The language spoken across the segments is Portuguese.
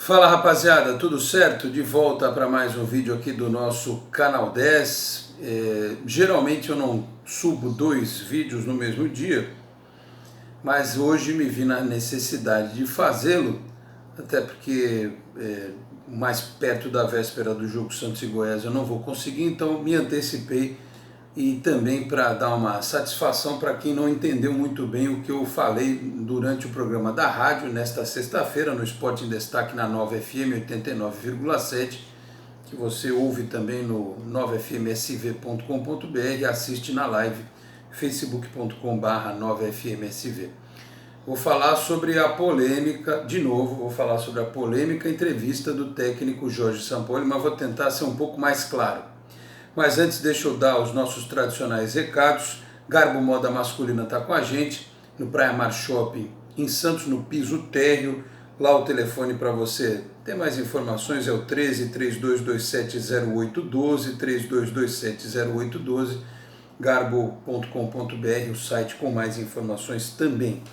Fala rapaziada, tudo certo? De volta para mais um vídeo aqui do nosso canal 10. Geralmente eu não subo 2 vídeos no mesmo dia, mas hoje me vi na necessidade de fazê-lo, até porque mais perto da véspera do jogo Santos e Goiás eu não vou conseguir, então me antecipei e também para dar uma satisfação para quem não entendeu muito bem o que eu falei durante o programa da rádio nesta sexta-feira no Esporte em Destaque na Nova FM 89,7, que você ouve também no novafmsv.com.br e assiste na live facebook.com/novafmsv. Vou falar sobre a polêmica, de novo, vou falar sobre a polêmica entrevista do técnico Jorge Sampaoli, mas vou tentar ser um pouco mais claro. Mas antes deixa eu dar os nossos tradicionais recados. Garbo Moda Masculina está com a gente no Praia Mar Shopping em Santos, no piso térreo. Lá o telefone para você ter mais informações é o 13-3227-0812, 3227-0812, garbo.com.br, o site com mais informações também.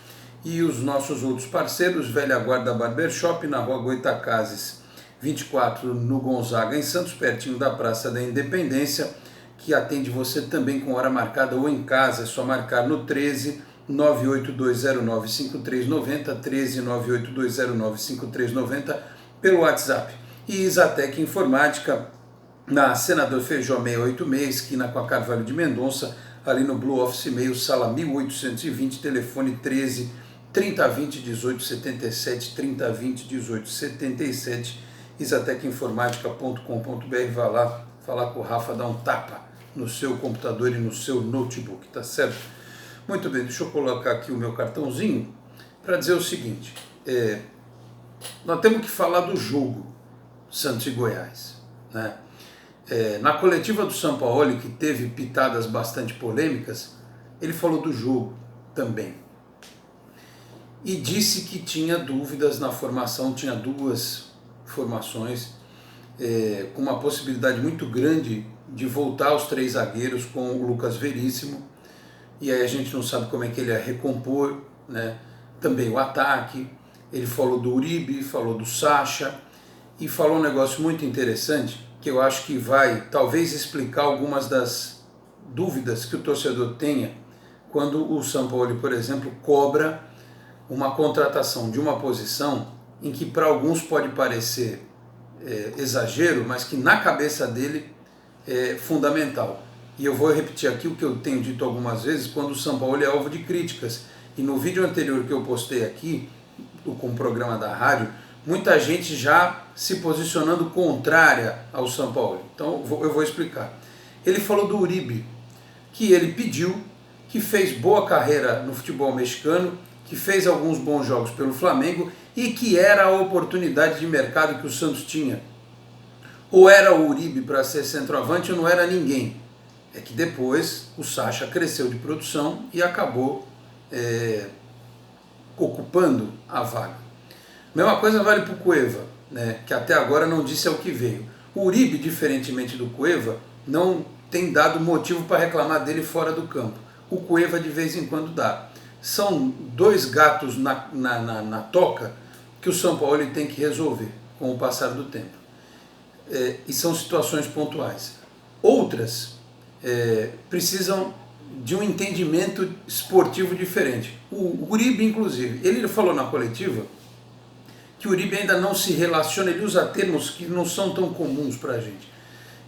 E os nossos outros parceiros, Velha Guarda Barbershop, na rua Goitacazes 24, no Gonzaga, em Santos, pertinho da Praça da Independência, que atende você também com hora marcada ou em casa. É só marcar no 13-98209-5390, 13-98209-5390 pelo WhatsApp. E Isatec Informática, na Senador Feijó 686, esquina com a Carvalho de Mendonça, ali no Blue Office Meio, sala 1820, telefone 13-3020-1877, 3020-1877, isatecinformatica.com.br. Vai lá falar com o Rafa, dar um tapa no seu computador e no seu notebook, tá certo? Muito bem, deixa eu colocar aqui o meu cartãozinho para dizer o seguinte, nós temos que falar do jogo Santos e Goiás, né? Na coletiva do Sampaoli, que teve pitadas bastante polêmicas, ele falou do jogo também e disse que tinha dúvidas na formação, tinha 2 formações, com uma possibilidade muito grande de voltar aos 3 zagueiros com o Lucas Veríssimo, e aí a gente não sabe como é que ele ia recompor, né? Também o ataque. Ele falou do Uribe, falou do Sacha e falou um negócio muito interessante que eu acho que vai talvez explicar algumas das dúvidas que o torcedor tenha quando o Sampaoli, por exemplo, cobra uma contratação de uma posição em que para alguns pode parecer exagero, mas que na cabeça dele é fundamental. E eu vou repetir aqui o que eu tenho dito algumas vezes quando o Sampaoli é alvo de críticas. E no vídeo anterior que eu postei aqui, com o programa da rádio, muita gente já se posicionando contrária ao Sampaoli. Então eu vou explicar. Ele falou do Uribe, que ele pediu, que fez boa carreira no futebol mexicano, que fez alguns bons jogos pelo Flamengo e que era a oportunidade de mercado que o Santos tinha. Ou era o Uribe para ser centroavante ou não era ninguém. É que depois o Sacha cresceu de produção e acabou ocupando a vaga. Mesma coisa vale para o Cueva, né, que até agora não disse ao que veio. O Uribe, diferentemente do Cueva, não tem dado motivo para reclamar dele fora do campo. O Cueva de vez em quando dá. São 2 gatos na toca que o Sampaoli tem que resolver com o passar do tempo. E são situações pontuais. Outras precisam de um entendimento esportivo diferente. O Uribe, inclusive, ele falou na coletiva que o Uribe ainda não se relaciona, ele usa termos que não são tão comuns para a gente,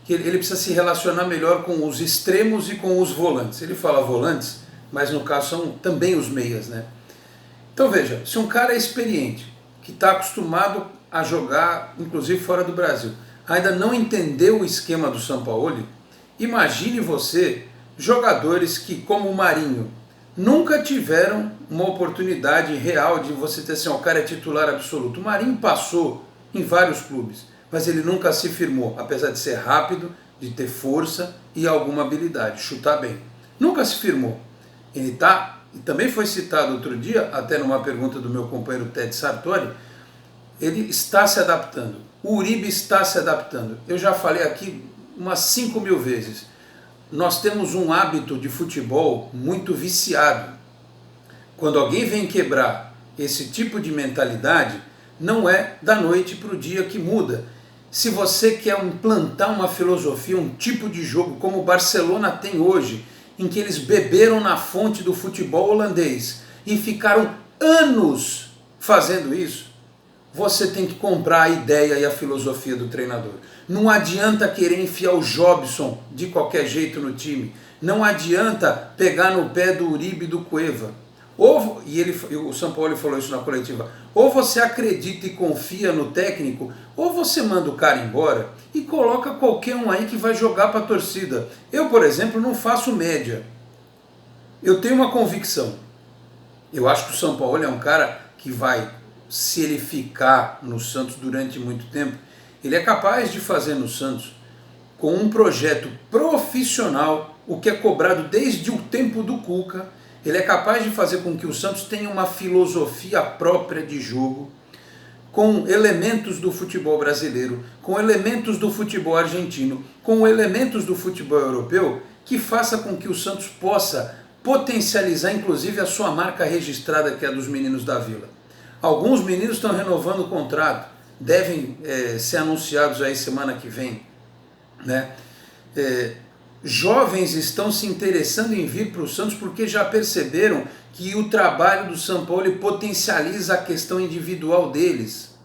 que ele precisa se relacionar melhor com os extremos e com os volantes. Ele fala volantes, mas no caso são também os meias, né? Então veja, se um cara é experiente, que está acostumado a jogar, inclusive fora do Brasil, ainda não entendeu o esquema do Sampaoli, imagine você jogadores que, como o Marinho, nunca tiveram uma oportunidade real de você ter assim, o cara é titular absoluto. O Marinho passou em vários clubes, mas ele nunca se firmou, apesar de ser rápido, de ter força e alguma habilidade, chutar bem. Nunca se firmou. Ele está, e também foi citado outro dia, até numa pergunta do meu companheiro Ted Sartori, ele está se adaptando. O Uribe está se adaptando. Eu já falei aqui umas 5.000 vezes. Nós temos um hábito de futebol muito viciado. Quando alguém vem quebrar esse tipo de mentalidade, Não é da noite para o dia que muda. Se você quer implantar uma filosofia, um tipo de jogo como o Barcelona tem hoje, em que eles beberam na fonte do futebol holandês e ficaram anos fazendo isso, você tem que comprar a ideia e a filosofia do treinador. Não adianta querer enfiar o Jobson de qualquer jeito no time. Não adianta pegar no pé do Uribe e do Cueva. O Sampaoli falou isso na coletiva, ou você acredita e confia no técnico, ou você manda o cara embora e coloca qualquer um aí que vai jogar para a torcida. Eu, por exemplo, não faço média. Eu tenho uma convicção. Eu acho que o Sampaoli é um cara que vai, se ele ficar no Santos durante muito tempo, ele é capaz de fazer no Santos, com um projeto profissional, o que é cobrado desde o tempo do Cuca. Ele é capaz de fazer com que o Santos tenha uma filosofia própria de jogo, com elementos do futebol brasileiro, com elementos do futebol argentino, com elementos do futebol europeu, que faça com que o Santos possa potencializar inclusive a sua marca registrada, que é a dos meninos da Vila. Alguns meninos estão renovando o contrato, devem ser anunciados aí semana que vem, né? Jovens estão se interessando em vir para o Santos porque já perceberam que o trabalho do Sampaoli potencializa a questão individual deles.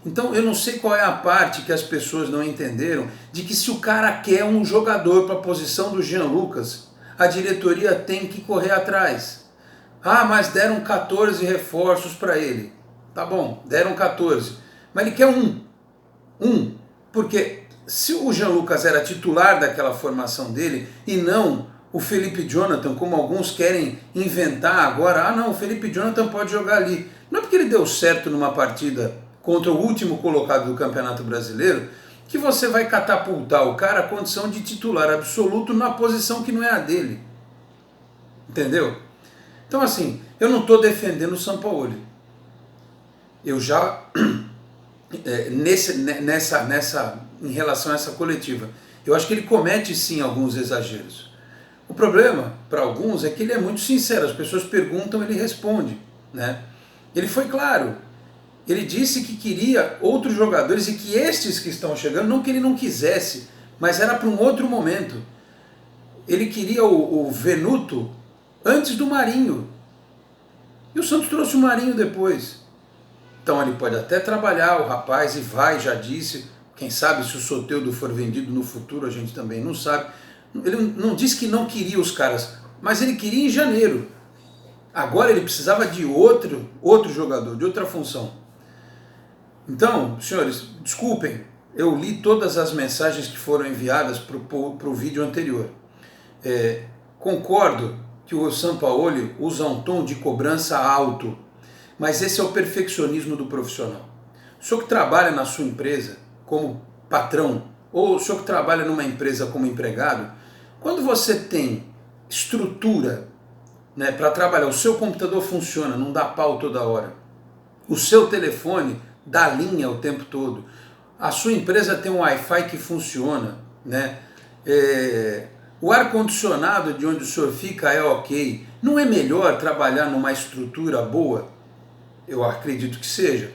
Então eu não sei qual é a parte que as pessoas não entenderam, de que se o cara quer um jogador para a posição do Jean Lucas, a diretoria tem que correr atrás. Ah, mas deram 14 reforços para ele. Tá bom, deram 14. Mas ele quer um. Porque se o Jean Lucas era titular daquela formação dele e não o Felipe Jonathan, como alguns querem inventar agora, não, o Felipe Jonathan pode jogar ali. Não é porque ele deu certo numa partida contra o último colocado do Campeonato Brasileiro que você vai catapultar o cara à condição de titular absoluto na posição que não é a dele. Entendeu? Então assim, eu não estou defendendo o Sampaoli. Eu já... em relação a essa coletiva, eu acho que ele comete sim alguns exageros. O problema para alguns é que ele é muito sincero, as pessoas perguntam, ele responde, né? Ele foi claro, ele disse que queria outros jogadores e que estes que estão chegando, não que ele não quisesse, mas era para um outro momento. Ele queria o Venuto antes do Marinho, e o Santos trouxe o Marinho depois. Então ele pode até trabalhar, o rapaz, e vai, já disse, quem sabe se o Soteldo for vendido no futuro, a gente também não sabe. Ele não disse que não queria os caras, mas ele queria em janeiro. Agora ele precisava de outro jogador, de outra função. Então, senhores, desculpem, eu li todas as mensagens que foram enviadas para o vídeo anterior. Concordo que o Sampaoli usa um tom de cobrança alto, mas esse é o perfeccionismo do profissional. O senhor que trabalha na sua empresa como patrão, ou o senhor que trabalha numa empresa como empregado, quando você tem estrutura, né, para trabalhar, o seu computador funciona, não dá pau toda hora, o seu telefone dá linha o tempo todo, a sua empresa tem um Wi-Fi que funciona, né, o ar-condicionado de onde o senhor fica é ok, não é melhor trabalhar numa estrutura boa? Eu acredito que seja.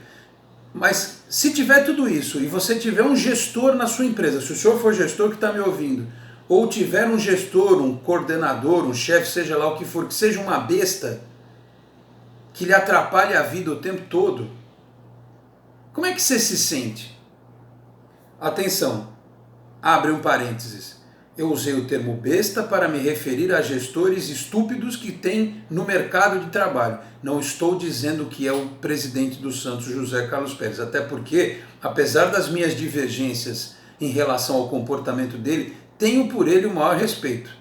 Mas se tiver tudo isso e você tiver um gestor na sua empresa, se o senhor for gestor que está me ouvindo, ou tiver um gestor, um coordenador, um chefe, seja lá o que for, que seja uma besta, que lhe atrapalhe a vida o tempo todo, como é que você se sente? Atenção, abre um parênteses. Eu usei o termo besta para me referir a gestores estúpidos que tem no mercado de trabalho. Não estou dizendo que é o presidente do Santos, José Carlos Pérez, até porque, apesar das minhas divergências em relação ao comportamento dele, tenho por ele o maior respeito.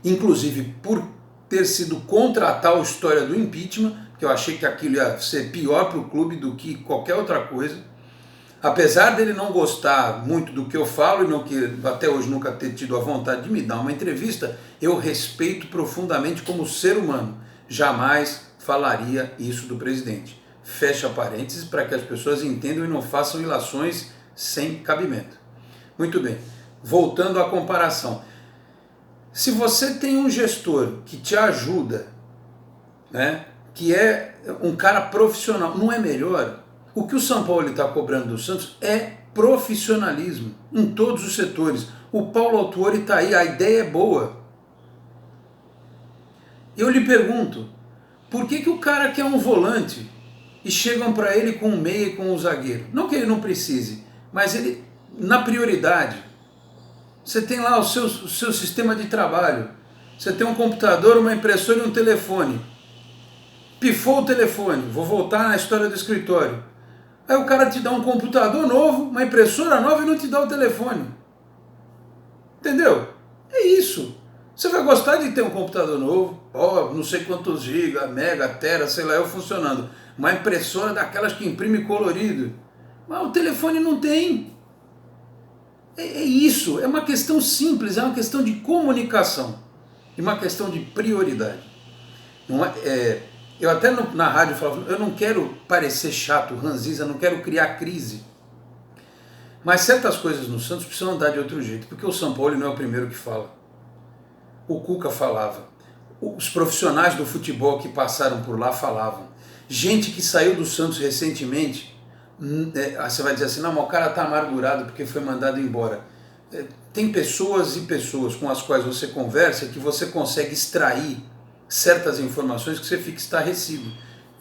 Inclusive por ter sido contra a tal história do impeachment, que eu achei que aquilo ia ser pior para o clube do que qualquer outra coisa. Apesar dele não gostar muito do que eu falo e não que até hoje nunca ter tido a vontade de me dar uma entrevista, eu respeito profundamente como ser humano. Jamais falaria isso do presidente. Fecha parênteses para que as pessoas entendam e não façam ilações sem cabimento. Muito bem, voltando à comparação. Se você tem um gestor que te ajuda, né, que é um cara profissional, não é melhor? O que o São Paulo está cobrando do Santos é profissionalismo em todos os setores. O Paulo Autuori está aí, a ideia é boa. Eu lhe pergunto, por que o cara quer um volante e chegam para ele com um meia e com um zagueiro? Não que ele não precise, mas ele, na prioridade, você tem lá o seu sistema de trabalho, você tem um computador, uma impressora e um telefone. Pifou o telefone, vou voltar na história do escritório. Aí o cara te dá um computador novo, uma impressora nova e não te dá o telefone. Entendeu? É isso. Você vai gostar de ter um computador novo, não sei quantos giga, mega, tera, sei lá, funcionando. Uma impressora daquelas que imprime colorido. Mas o telefone não tem. É isso, é uma questão simples, é uma questão de comunicação. E uma questão de prioridade. Não eu até na rádio falava, eu não quero parecer chato, ranzinza, não quero criar crise. Mas certas coisas no Santos precisam andar de outro jeito, porque o São Paulo não é o primeiro que fala. O Cuca falava, os profissionais do futebol que passaram por lá falavam. Gente que saiu do Santos recentemente, você vai dizer assim, não, mas o cara está amargurado porque foi mandado embora. Tem pessoas e pessoas com as quais você conversa que você consegue extrair certas informações que você fica estarrecido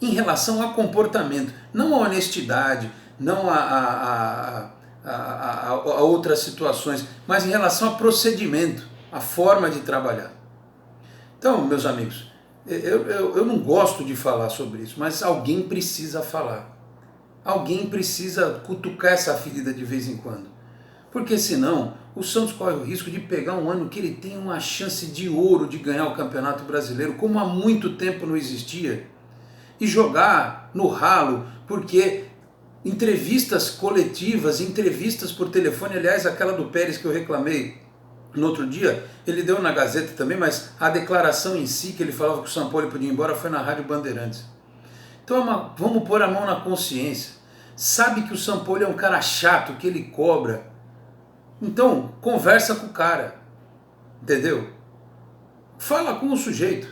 em relação a comportamento, não a honestidade, não a outras situações, mas em relação a procedimento, a forma de trabalhar. Então, meus amigos, eu não gosto de falar sobre isso, mas alguém precisa falar. Alguém precisa cutucar essa ferida de vez em quando. Porque senão o Santos corre o risco de pegar um ano que ele tem uma chance de ouro de ganhar o Campeonato Brasileiro, como há muito tempo não existia, e jogar no ralo, porque entrevistas coletivas, entrevistas por telefone, aliás, aquela do Pérez que eu reclamei no outro dia, ele deu na Gazeta também, mas a declaração em si, que ele falava que o São Paulo podia ir embora, foi na Rádio Bandeirantes. Então vamos pôr a mão na consciência. Sabe que o São Paulo é um cara chato, que ele cobra. Então, conversa com o cara, entendeu? Fala com o sujeito.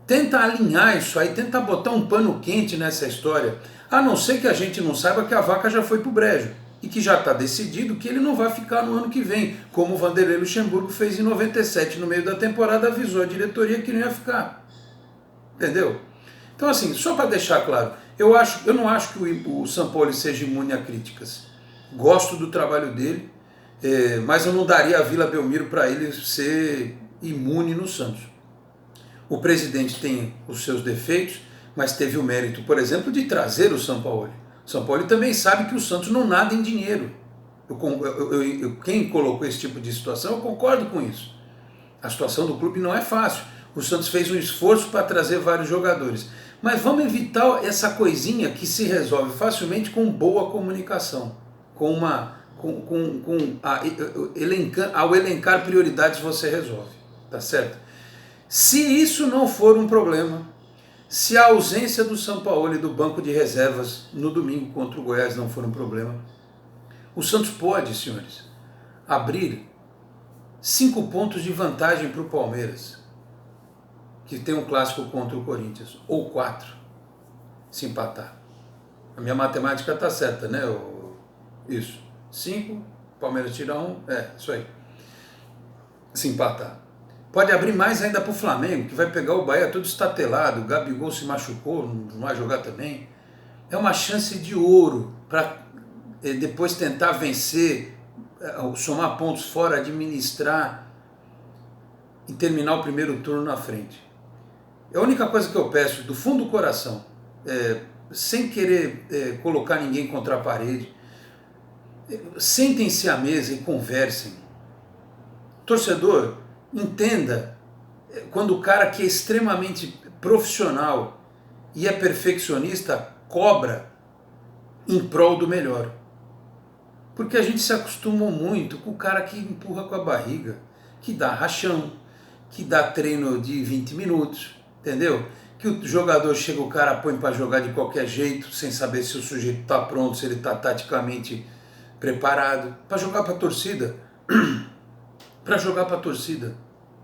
Tenta alinhar isso aí, tenta botar um pano quente nessa história. A não ser que a gente não saiba que a vaca já foi pro brejo. E que já está decidido que ele não vai ficar no ano que vem, como o Vanderlei Luxemburgo fez em 97, no meio da temporada avisou a diretoria que não ia ficar. Entendeu? Então assim, só para deixar claro, eu não acho que o São Paulo seja imune a críticas. Gosto do trabalho dele, mas eu não daria a Vila Belmiro para ele ser imune no Santos. O presidente tem os seus defeitos, mas teve o mérito, por exemplo, de trazer o São Paulo. O São Paulo também sabe que o Santos não nada em dinheiro. Quem colocou esse tipo de situação, eu concordo com isso. A situação do clube não é fácil. O Santos fez um esforço para trazer vários jogadores. Mas vamos evitar essa coisinha que se resolve facilmente com boa comunicação, ao elencar prioridades você resolve, tá certo? Se isso não for um problema, se a ausência do São Paulo e do banco de reservas no domingo contra o Goiás não for um problema, o Santos pode, senhores, abrir 5 pontos de vantagem para o Palmeiras, que tem um clássico contra o Corinthians, ou 4, se empatar. A minha matemática está certa, né? Isso. 5, Palmeiras tira 1, isso aí. Se empatar. Pode abrir mais ainda para o Flamengo, que vai pegar o Bahia todo estatelado, o Gabigol se machucou, não vai jogar também. É uma chance de ouro para depois tentar vencer, somar pontos fora, administrar e terminar o primeiro turno na frente. É a única coisa que eu peço, do fundo do coração, sem querer colocar ninguém contra a parede, sentem-se à mesa e conversem. Torcedor, entenda, quando o cara que é extremamente profissional e é perfeccionista cobra em prol do melhor. Porque a gente se acostumou muito com o cara que empurra com a barriga, que dá rachão, que dá treino de 20 minutos, entendeu? Que o jogador chega, o cara põe para jogar de qualquer jeito, sem saber se o sujeito está pronto, se ele está taticamente preparado, para jogar para a torcida. Para jogar para a torcida,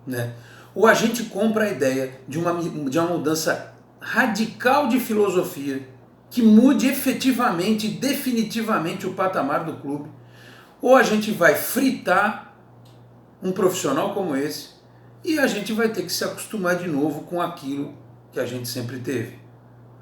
né? Ou a gente compra a ideia de uma mudança radical de filosofia, que mude efetivamente, definitivamente o patamar do clube, ou a gente vai fritar um profissional como esse e a gente vai ter que se acostumar de novo com aquilo que a gente sempre teve.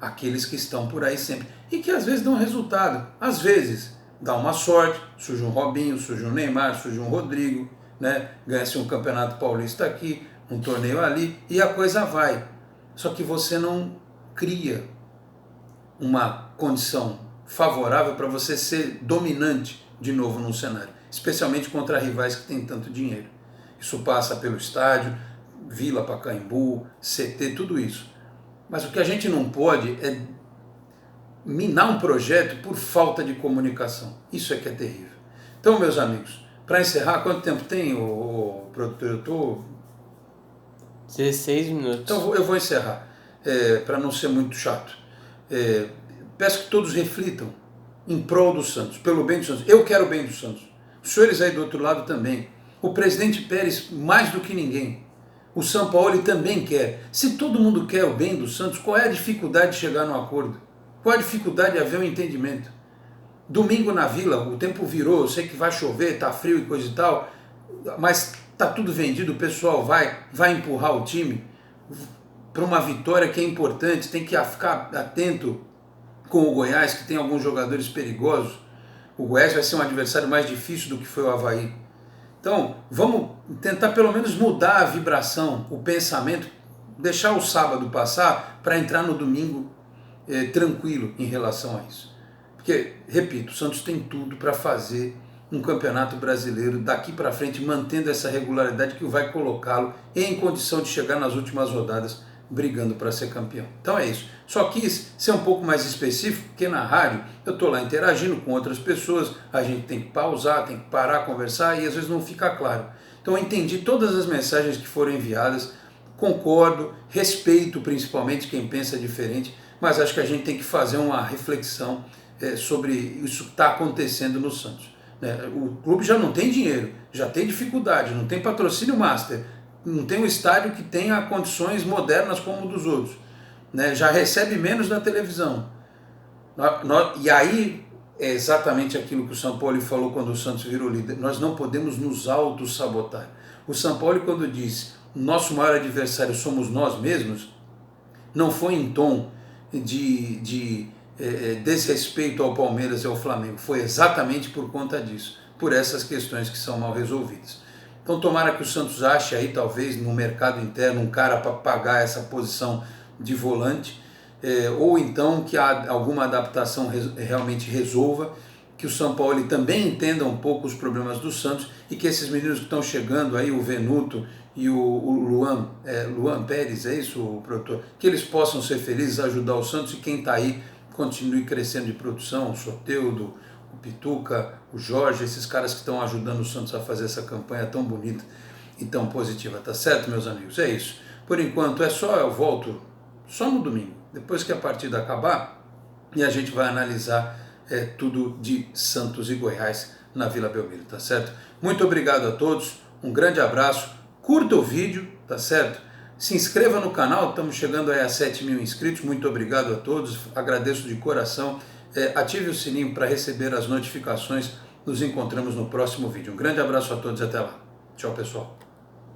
Aqueles que estão por aí sempre. E que às vezes dão resultado. Às vezes dá uma sorte, surge um Robinho, surge um Neymar, surge um Rodrigo, né? Ganha-se um campeonato paulista aqui, um torneio ali, e a coisa vai. Só que você não cria uma condição favorável para você ser dominante de novo num cenário, especialmente contra rivais que têm tanto dinheiro. Isso passa pelo estádio, Vila Pacaembu, CT, tudo isso. Mas o que a gente não pode é minar um projeto por falta de comunicação. Isso é que é terrível. Então, meus amigos, para encerrar, quanto tempo tem, o produtor? Eu estou... 16 minutos. Então eu vou encerrar, para não ser muito chato. Peço que todos reflitam em prol do Santos, pelo bem do Santos. Eu quero o bem do Santos. Os senhores aí do outro lado também. O presidente Pérez, mais do que ninguém. O Sampaoli também quer. Se todo mundo quer o bem do Santos, qual é a dificuldade de chegar num acordo? Qual a dificuldade de haver um entendimento? Domingo na Vila, o tempo virou, eu sei que vai chover, tá frio e coisa e tal, mas tá tudo vendido, o pessoal vai empurrar o time para uma vitória que é importante, tem que ficar atento com o Goiás, que tem alguns jogadores perigosos. O Goiás vai ser um adversário mais difícil do que foi o Avaí. Então, vamos tentar pelo menos mudar a vibração, o pensamento, deixar o sábado passar para entrar no domingo tranquilo em relação a isso. Porque, repito, o Santos tem tudo para fazer um campeonato brasileiro daqui para frente, mantendo essa regularidade que vai colocá-lo em condição de chegar nas últimas rodadas brigando para ser campeão. Então é isso. Só quis ser um pouco mais específico, porque na rádio eu estou lá interagindo com outras pessoas, a gente tem que pausar, tem que parar, conversar e às vezes não fica claro. Então eu entendi todas as mensagens que foram enviadas, concordo, respeito principalmente quem pensa diferente, mas acho que a gente tem que fazer uma reflexão sobre isso que está acontecendo no Santos. O clube já não tem dinheiro, já tem dificuldade, não tem patrocínio master, não tem um estádio que tenha condições modernas como o dos outros, já recebe menos da televisão. E aí é exatamente aquilo que o Sampaoli falou quando o Santos virou líder, nós não podemos nos auto-sabotar. O Sampaoli, quando disse nosso maior adversário somos nós mesmos, não foi em tom de desrespeito ao Palmeiras e ao Flamengo, foi exatamente por conta disso, por essas questões que são mal resolvidas. Então tomara que o Santos ache aí talvez no mercado interno um cara para pagar essa posição de volante, ou então que alguma adaptação realmente resolva, que o Sampaoli também entenda um pouco os problemas do Santos e que esses meninos que estão chegando aí, o Venuto e o Luan Pérez, é isso, produtor? Que eles possam ser felizes, ajudar o Santos e quem está aí continue crescendo de produção, o Soteldo, o Pituca, o Jorge, esses caras que estão ajudando o Santos a fazer essa campanha tão bonita e tão positiva, tá certo, meus amigos? É isso. Por enquanto é só, eu volto só no domingo, depois que a partida acabar, e a gente vai analisar tudo de Santos e Goiás na Vila Belmiro, tá certo? Muito obrigado a todos, um grande abraço, curta o vídeo, tá certo? Se inscreva no canal, estamos chegando aí a 7.000 inscritos, muito obrigado a todos, agradeço de coração, ative o sininho para receber as notificações, nos encontramos no próximo vídeo. Um grande abraço a todos e até lá. Tchau, pessoal.